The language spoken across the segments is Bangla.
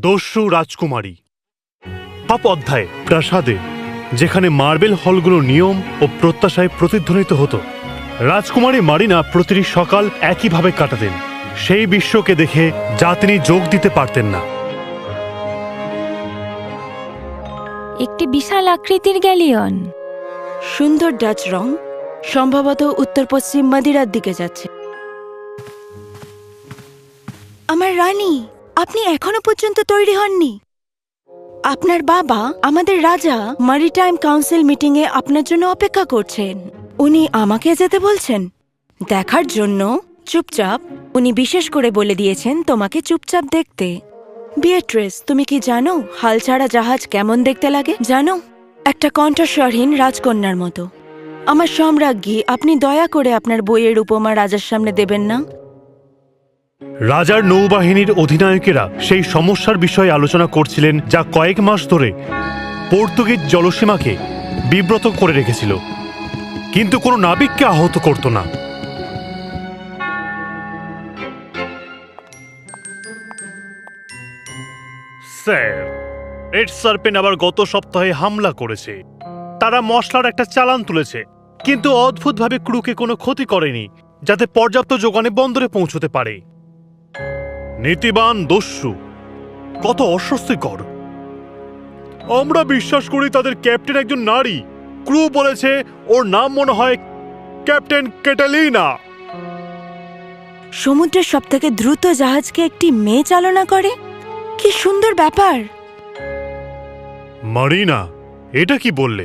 দস্যু রাজকুমারী। সব অধ্যায়ে প্রাসাদে, যেখানে মার্বেল হলগুলোর নিয়ম ও প্রত্যাশায় প্রতিধ্বনিত হতো, রাজকুমারী মারিনা প্রতিটি সকাল একইভাবে কাটাতেন, সেই বিশ্বকে দেখে যা তিনি যোগ দিতে পারতেন না। একটি বিশাল আকৃতির গ্যালিয়ন, সুন্দর ডাচ রং, সম্ভবত উত্তর পশ্চিম মাদিরার দিকে যাচ্ছে। আমার রানী, আপনি এখনো পর্যন্ত তৈরি হননি। আপনার বাবা, আমাদের রাজা, ম্যারিটাইম কাউন্সিল মিটিংয়ে আপনার জন্য অপেক্ষা করছেন। উনি আমাকে যেতে বলছেন দেখার জন্য। চুপচাপ। উনি বিশেষ করে বলে দিয়েছেন তোমাকে চুপচাপ দেখতে। বিয়েট্রিস, তুমি কি জানো হাল ছাড়া জাহাজ কেমন দেখতে লাগে? জানো, একটা কণ্ঠস্বরহীন রাজকন্যার মতো। আমার সম্রাজ্ঞী, আপনি দয়া করে আপনার বইয়ের উপমা রাজার সামনে দেবেন না। রাজার নৌবাহিনীর অধিনায়কেরা সেই সমস্যার বিষয়ে আলোচনা করছিলেন, যা কয়েক মাস ধরে পর্তুগিজ জলসীমাকে বিব্রত করে রেখেছিল, কিন্তু কোনো নাবিককে আহত করত না। স্যার, রেড সার্পেন্ট আবার গত সপ্তাহে হামলা করেছে। তারা মশলার একটা চালান তুলেছে, কিন্তু অদ্ভুতভাবে ক্রুকে কোনো ক্ষতি করেনি, যাতে পর্যাপ্ত যোগানে বন্দরে পৌঁছতে পারে। নীতিবান দস্যু, কত অস্বস্তিকর। আমরা বিশ্বাস করি তাদের ক্যাপ্টেন একজন নারী। ক্রু বলেছে ওর নাম মনে হয় ক্যাপ্টেন ক্যাটালিনা। সমুদ্রের সবথেকে দ্রুত জাহাজকে একটি মেয়ে চালনা করে, কি সুন্দর ব্যাপার। মারিনা, এটা কি বললে?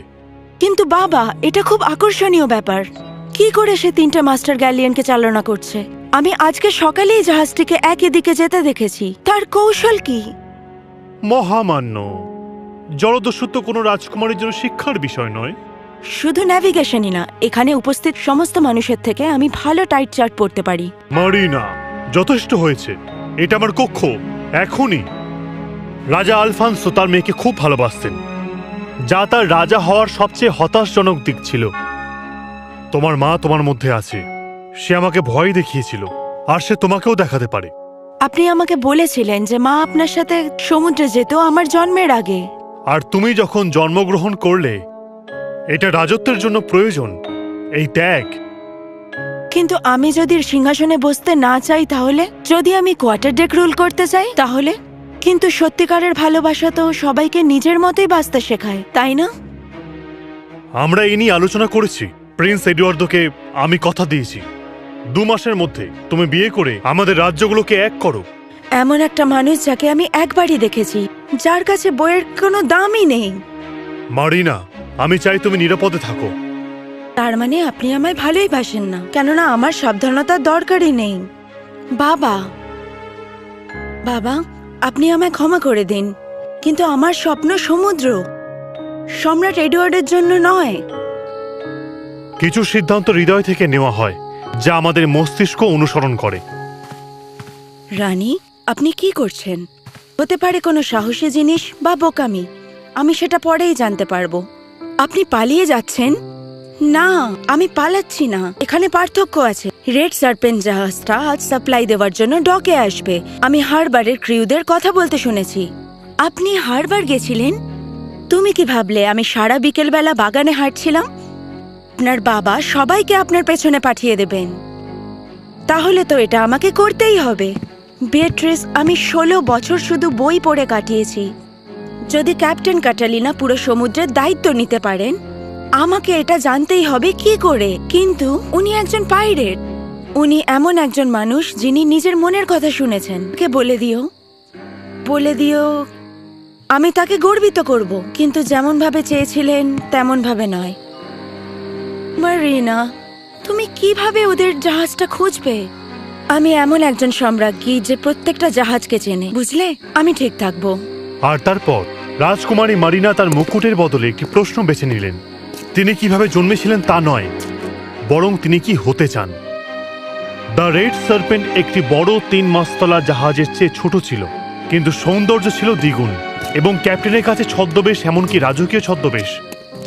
কিন্তু বাবা, এটা খুব আকর্ষণীয় ব্যাপার। কি করে সে 3টে মাস্টার গ্যালিয়নকে চালনা করছে? আমি আজকে সকালেই জাহাজটিকে একই দিকে যেতে দেখেছি। তার কৌশল কি? মহামান্য, জলদস্যুত্ব কোনো রাজকুমারীর জন্য শিক্ষার বিষয় নয়। শুধু ন্যাভিগেশনই না, এখানে উপস্থিত সমস্ত মানুষের থেকে আমি ভালো টাইট চার্ট পড়তে পারি। মারিনা, যথেষ্ট হয়েছে। এটা আমার কক্ষ। এখনই। রাজা আলফান্সো তার মেয়েকে খুব ভালোবাসতেন, যা তার রাজা হওয়ার সবচেয়ে হতাশজনক দিক ছিল। তোমার মা তোমার মধ্যে আছে। সে আমাকে ভয় দেখিয়েছিল, আর সে তোমাকেও দেখাতে পারে। আপনি আমাকে বলেছিলেন যে মা আপনার সাথে সমুদ্রে যেত আমার জন্মের আগে। আর তুমি যখন জন্মগ্রহণ করলে, এটা রাজত্বের জন্য প্রয়োজন, এই ত্যাগ। কিন্তু আমি যদি সিংহাসনে বসতে না চাই তাহলে? যদি আমি কোয়ার্টার ডেক রুল করতে চাই তাহলে? কিন্তু সত্যিকারের ভালোবাসা তো সবাইকে নিজের মতোই বাঁচতে শেখায়, তাই না? আমরা এই নিয়ে আলোচনা করেছি। প্রিন্স এডওয়ার্ডোকে আমি কথা দিয়েছি, 2 মাসের মধ্যে তুমি বিয়ে করে আমাদের রাজ্যগুলোকে এক করো। এমন একটা মানুষ যাকে আমি একবারই দেখেছি, যার কাছে বইয়ের কোনো দামই নেই। মারিনা, আমি চাই তুমি নিরাপদে থাকো। তার মানে আপনি আমায় ভালোই বাসেন না, কেননা আমার সাবধানতার দরকারই নেই। বাবা, বাবা, আপনি আমায় ক্ষমা করে দিন, কিন্তু আমার স্বপ্ন সমুদ্র, সম্রাট এডওয়ার্ডের জন্য নয়। কিছু সিদ্ধান্ত হৃদয় থেকে নেওয়া হয়, যা আমাদের মস্তিষ্ক অনুসরণ করে। রানী, আপনি কি করছেন? হতে পারে কোনো সাহসী জিনিস বা বোকামি, আমি সেটা পরেই জানতে পারবো। আপনি পালিয়ে যাচ্ছেন? না, আমি পালাচ্ছি না। এখানে পার্থক্য আছে। রেড সার্পেন্ট জাহাজটা আজ সাপ্লাই দেওয়ার জন্য ডকে আসবে। আমি হারবারের ক্রিউদের কথা বলতে শুনেছি। আপনি হারবার গেছিলেন? তুমি কি ভাবলে আমি সারা বিকেলবেলা বাগানে হাঁটছিলাম? আপনার বাবা সবাইকে আপনার পেছনে পাঠিয়ে দেবেন। তাহলে তো এটা আমাকে করতেই হবে। বিয়েট্রিস, আমি 16 বছর শুধু বই পড়ে কাটিয়েছি। যদি ক্যাপ্টেন ক্যাটালিনা পুরো সমুদ্রের দায়িত্ব নিতে পারেন, আমাকে এটা জানতেই হবে কি করে। কিন্তু উনি একজন পাইরেট। উনি এমন একজন মানুষ যিনি নিজের মনের কথা শুনেছেন। কে বলে দিও, বলে দিও আমি তাকে গর্বিত করব, কিন্তু যেমন ভাবে চেয়েছিলেন তেমন ভাবে নয়। মারিনা, তুমি কিভাবে ওদের জাহাজটা খুঁজবে? আমি এমন একজন সম্রাজ্ঞী যে প্রত্যেকটা জাহাজকে চেনে, বুঝলে? আমি ঠিক থাকবো। আর তারপর রাজকুমারী মারিনা তার মুকুটের বদলে একটি প্রশ্ন বেছে নিলেন। তিনি কিভাবে জন্মেছিলেন তা নয়, বরং তিনি কি হতে চান। দ্য রেড সার্পেন্ট একটি বড় 3 মাসতলা জাহাজের চেয়ে ছোট ছিল, কিন্তু সৌন্দর্য ছিল দ্বিগুণ, এবং ক্যাপ্টেনের কাছে ছদ্মবেশ, এমনকি রাজকীয় ছদ্মবেশ,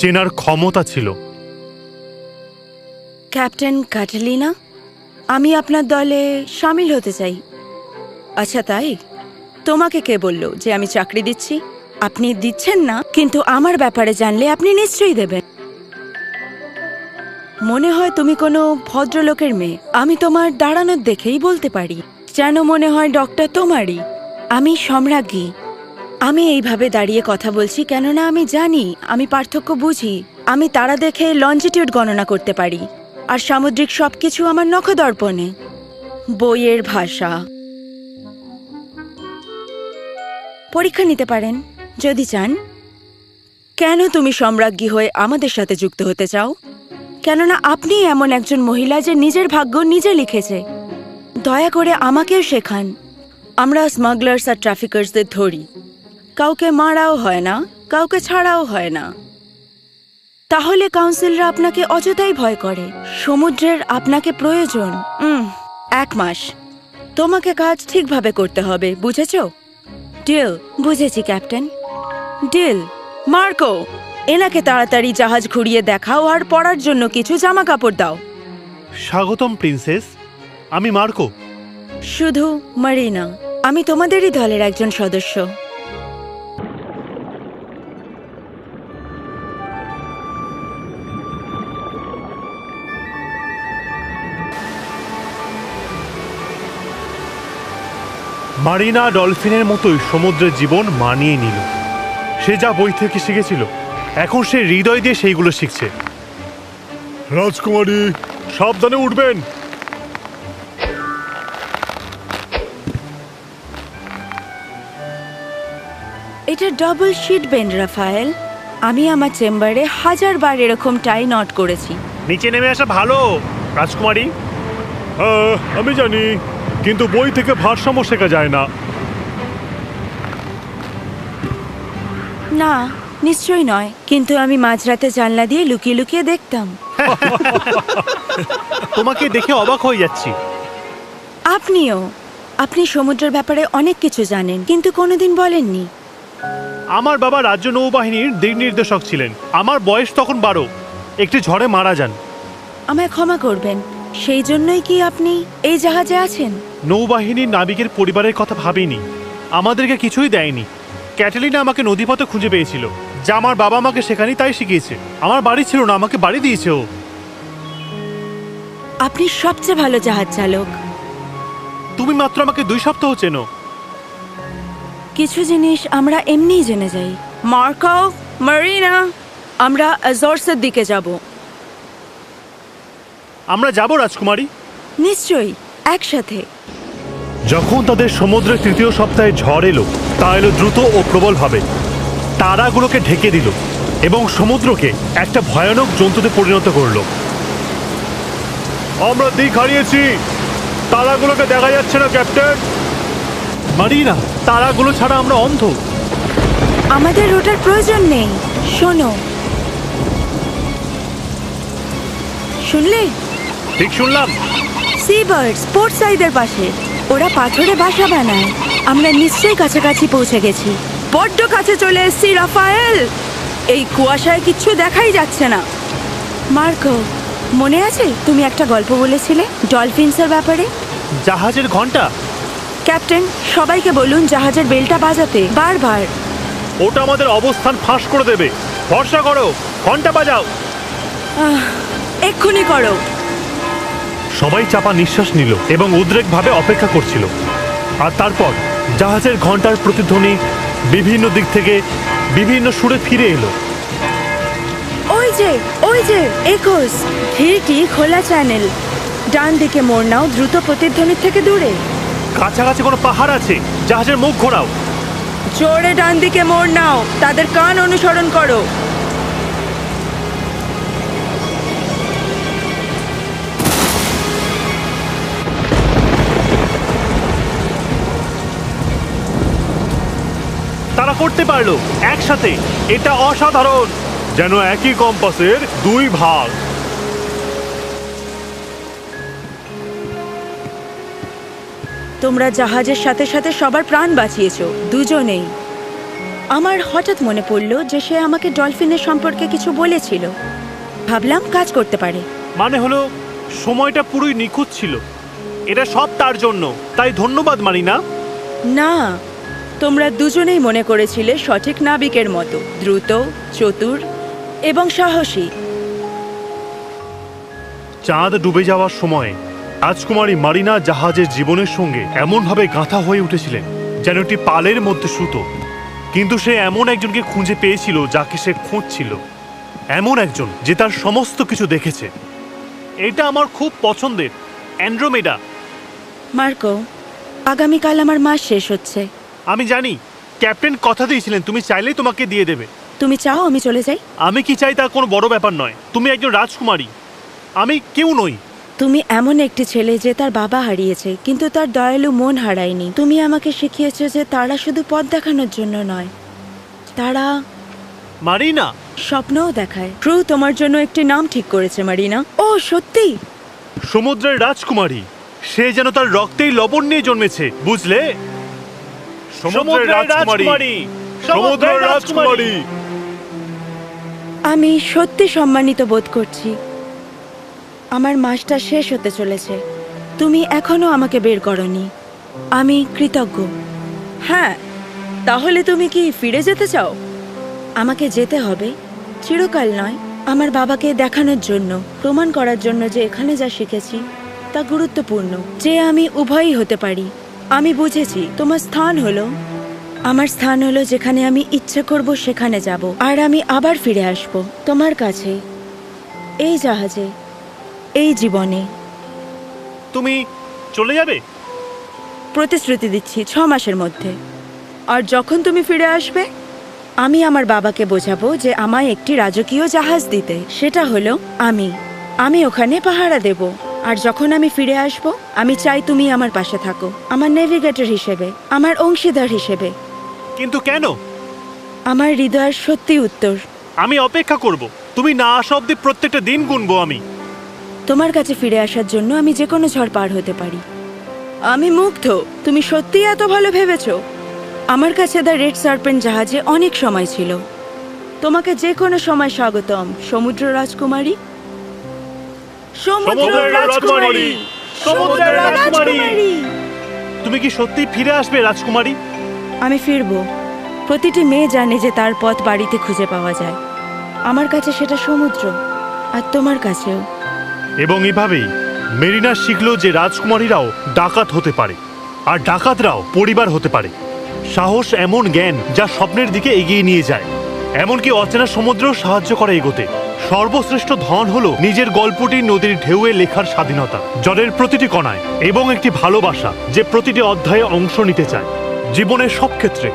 চেনার ক্ষমতা ছিল। ক্যাপ্টেন ক্যাটালিনা, আমি আপনার দলে সামিল হতে চাই। আচ্ছা, তাই? তোমাকে কে বলল যে আমি চাকরি দিচ্ছি? আপনি দিচ্ছেন না, কিন্তু আমার ব্যাপারে জানলে আপনি নিশ্চয়ই দেবেন। মনে হয় তুমি কোনো ভদ্রলোকের মেয়ে। আমি তোমার দাঁড়ানোর দেখেই বলতে পারি, যেন মনে হয় ডক্টর তোমারই। আমি সম্রাজ্ঞী। আমি এইভাবে দাঁড়িয়ে কথা বলছি কেননা আমি জানি, আমি পার্থক্য বুঝি। আমি তারা দেখে লঞ্জিটিউড গণনা করতে পারি, আর সামুদ্রিক সবকিছু আমার নখদর্পণে। বইয়ের ভাষা। পরীক্ষা নিতে পারেন যদি চান। কেন তুমি সম্রাজ্ঞী হয়ে আমাদের সাথে যুক্ত হতে চাও? কেননা আপনি এমন একজন মহিলা যে নিজের ভাগ্য নিজে লিখেছে। দয়া করে আমাকেও শেখান। আমরা স্মাগলার্স আর ট্রাফিকার্সদের ধরি। কাউকে মারাও হয় না, কাউকে ছাড়াও হয় না। তাহলে কাউন্সিলরা আপনাকে অযথাই ভয় করে। সমুদ্রের আপনাকে প্রয়োজন। 1 মাস তোমাকে কাজ ঠিকভাবে করতে হবে, বুঝেছো? ডিল। বুঝেছি ক্যাপ্টেন। ডিল। মার্কো, এনাকে তাড়াতাড়ি জাহাজ ঘুরিয়ে দেখাও আর পরার জন্য কিছু জামা কাপড় দাও। স্বাগতম প্রিন্সেস, আমি মার্কো। শুধু মারিনা, আমি তোমাদেরই দলের একজন সদস্য। মারিনা ডলফিনের মতোই সমুদ্রের জীবন মানিয়ে নিল। সে যা বই থেকে শিখেছিল, এখন সে হৃদয় দিয়ে সেইগুলো শিখছে। রাজকুমারী, সাবধানে উঠবেন। এটা ডাবল শিট বেন্ড, রাফায়েল। আমি আমার চেম্বারে 1000 বার এরকম টাই নট করেছি। নিচে নেমে আসা ভালো, রাজকুমারী। আমি জানি, কিন্তু বই থেকে ভারসাম্য শেখা যায় না। না, নিশ্চয়ই নয়, কিন্তু আমি মাঝরাতে জানলা দিয়ে লুকিয়ে লুকিয়ে দেখতাম। তোমাকে দেখে অবাক হয়ে যাচ্ছি। আপনিও। আপনি সমুদ্রের ব্যাপারে অনেক কিছু জানেন, কিন্তু কোনোদিন বলেননি। আমার বাবা রাজ্য নৌবাহিনীর দিক নির্দেশক ছিলেন। আমার বয়স তখন 12। একটি ঝড়ে মারা যান। আমায় ক্ষমা করবেন, সেই জন্যই কি আপনি এই জাহাজে আছেন? নৌবাহিনীর নাবিকের পরিবারের কথা ভাবিনি। আমাদেরকে কিছুই দেয়নি। ক্যাটালিনা আমাকে নদীপথে খুঁজে পেয়েছিল, যা আমার বাবা আমাকে সেখানে তাই শিখিয়েছে। আমার বাড়ি ছিল না, আমাকে বাড়ি দিয়েছে ও। আপনি সবচেয়ে ভালো জাহাজ চালক। তুমি মাত্র আমাকে 2 সপ্তাহ চেনো। কিছু জিনিস আমরা এমনিই জেনে যাই। মার্কো, মারিনা, আমরা অ্যাজোর্সের দিকে যাব। আমরা যাব রাজকুমারী। নিশ্চয়ই, একসাথে। যখন তাদের সমুদ্রের 3য় সপ্তাহে ঝড় এলো, তা এলো দ্রুত ও প্রবলভাবে। তারাগুলোকে ঢেকে দিল এবং সমুদ্রকে একটা ভয়ানক জন্তুতে পরিণত করলো। আমরা দিক হারিয়েছি। তারাগুলোকে দেখা যাচ্ছে না ক্যাপ্টেন। মারিনা, তারাগুলো ছাড়া আমরা অন্ধ। আমাদের ওটার প্রয়োজন নেই। শোনো, শুনলে? ঠিক শুনলাম। সি বার্ডস পোর্ট সাইডের পাশে। ওরা পাথরে বাসা বানায়। আমরা নিশ্চয়ই কাছাকাছি পৌঁছে গেছি। বড্ড কাছে চলে এসেছি, রাফায়েল। এই কুয়াশায় কিচ্ছু দেখাই যাচ্ছে না। মার্কো, মনে আছে তুমি একটা গল্প বলেছিলে ডলফিনসের ব্যাপারে? জাহাজের ঘন্টা? ক্যাপ্টেন, সবাইকে বলুন জাহাজের বেলটা বাজাতে বারবার। ওটা আমাদের অবস্থান ফাঁস করে দেবে। ভরসা করো, ঘন্টা বাজাও। এক্ষুনি করো। সবাই চাপা নিঃশ্বাস নিল এবং উদ্রেকভাবে অপেক্ষা করছিল। আর তারপর জাহাজের ঘন্টার প্রতিধ্বনি বিভিন্ন দিক থেকে বিভিন্ন সুরে ফিরে এলো। ওই যে একুশ। খিড়কি খোলা চ্যানেল। ডান দিকে মোড় নাও, দ্রুত প্রতিধ্বনির থেকে দূরে। কাছাকাছি কোনো পাহাড় আছে? জাহাজের মুখ ঘোরাও। জোরে ডান দিকে মোড় নাও, তাদের কান অনুসরণ করো। তারা করতে পারলো একসাথে। এটা অসাধারণ, যেন একই কম্পাসের 2 ভাগ। তোমরা জাহাজের সাথে সাথে সবার প্রাণ বাঁচিয়েছো, দুজনেই। আমার হঠাৎ মনে পড়লো যে সে আমাকে ডলফিনের সম্পর্কে কিছু বলেছিল। ভাবলাম কাজ করতে পারে। মানে হলো সময়টা পুরোই নিখুঁত ছিল। এটা সব তার জন্য, তাই ধন্যবাদ মারিনা। না, তোমরা দুজনেই মনে করেছিলে সঠিক নাবিকের মতো, দ্রুত, চতুর এবং সাহসী। চাঁদ ডুবে যাওয়ার সময় রাজকুমারী মারিনা জাহাজের জীবনের সঙ্গে এমনভাবে গাঁথা হয়ে উঠেছিলেন যেন একটি পালের মধ্যে সুতো। কিন্তু সে এমন একজনকে খুঁজে পেয়েছিল যাকে সে খুঁজছিল, এমন একজন যে তার সমস্ত কিছু দেখেছে। এটা আমার খুব পছন্দের, অ্যান্ড্রোমেডা। মার্কো, আগামীকাল আমার মাস শেষ হচ্ছে। আমি জানি, ক্যাপ্টেন কথা দিয়েছিলেন তুমি চাইলেই তোমাকে দিয়ে দেবে। তুমি চাও আমি চলে যাই? আমি কি চাই তা কোনো বড় ব্যাপার নয়। তুমি একজন রাজকুমারী, আমি কেউ নই। তুমি এমন একটি ছেলে যে তার বাবা হারিয়েছে কিন্তু তার দয়ালু মন হারায়নি। তুমি আমাকে শিখিয়েছো যে তারা শুধু পথ দেখানোর জন্য নয়, তারা মারিনা, স্বপ্নও দেখায়। ক্রু তোমার জন্য একটি নাম ঠিক করেছে মারিনা। ও সত্যি? সমুদ্রের রাজকুমারী। সে যেন তার রক্তেই লবণ নিয়ে জন্মেছে, বুঝলে? সমুদ্রের রাজকুমারী, সমুদ্রের রাজকুমারী। আমি সত্যি সম্মানিত বোধ করছি। আমার মাসটা শেষ হতে চলেছে, তুমি এখনো আমাকে বের করনি। আমি কৃতজ্ঞ। হ্যাঁ, তাহলে তুমি কি ফিরে যেতে চাও? আমাকে যেতে হবে, চিরকাল নয়, আমার বাবাকে দেখানোর জন্য, প্রমাণ করার জন্য যে এখানে যা শিখেছি তা গুরুত্বপূর্ণ, যে আমি উভয়ই হতে পারি। আমি বুঝেছি তোমার স্থান হলো, আমার স্থান হলো যেখানে আমি ইচ্ছে করব সেখানে যাব, আর আমি আবার ফিরে আসব তোমার কাছে, এই জাহাজে, এই জীবনে। তুমি চলে যাবে? প্রতিশ্রুতি দিচ্ছি 6 মাসের মধ্যে। আর যখন তুমি ফিরে আসবে, আমি আমার বাবাকে বোঝাবো যে আমায় একটি রাজকীয় জাহাজ দিতে। সেটা হলো আমি ওখানে পাহারা দেব। আর যখন আমি ফিরে আসব, আমি চাই তুমি আমার পাশে থাকো, আমার নেভিগেটর হিসেবে, আমার অংশীদার হিসেবে। কিন্তু কেন? আমার হৃদয়ের সত্যি উত্তর। আমি অপেক্ষা করব, তুমি না আসা অব্দি প্রত্যেকটা দিন গুনবো আমি। তোমার কাছে ফিরে আসার জন্য আমি যে কোনো ঝড় পার হতে পারি। আমি মুগ্ধ, তুমি সত্যি এত ভালো ভেবেছো? আমার কাছে দ্য রেড সার্পেন্ট জাহাজে অনেক সময় ছিল। তোমাকে যে কোনো সময় স্বাগতম, সমুদ্র রাজকুমারী। সমুদ্রের রাজকুমারী, সমুদ্রের রাজকুমারী। তুমি কি সত্যি ফিরে আসবে রাজকুমারী? আমি ফিরবো। প্রতিটি মেয়ে জানে যে তার পথ বাড়িতে খুঁজে পাওয়া যায়। আমার কাছে সেটা সমুদ্র, আর তোমার কাছেও। এবং এভাবেই মেরিনা শিখল যে রাজকুমারীরাও ডাকাত হতে পারে, আর ডাকাতরাও পরিবার হতে পারে। সাহস এমন জ্ঞান যা স্বপ্নের দিকে এগিয়ে নিয়ে যায়, এমনকি অচেনা সমুদ্রেও সাহায্য করে এগোতে। সর্বশ্রেষ্ঠ ধন হলো নিজের গল্পটি নদীর ঢেউয়ে লেখার স্বাধীনতা, জলের প্রতিটি কণায়, এবং একটি ভালোবাসা যে প্রতিটি অধ্যায়ে অংশ নিতে চায়, জীবনের সব ক্ষেত্রে।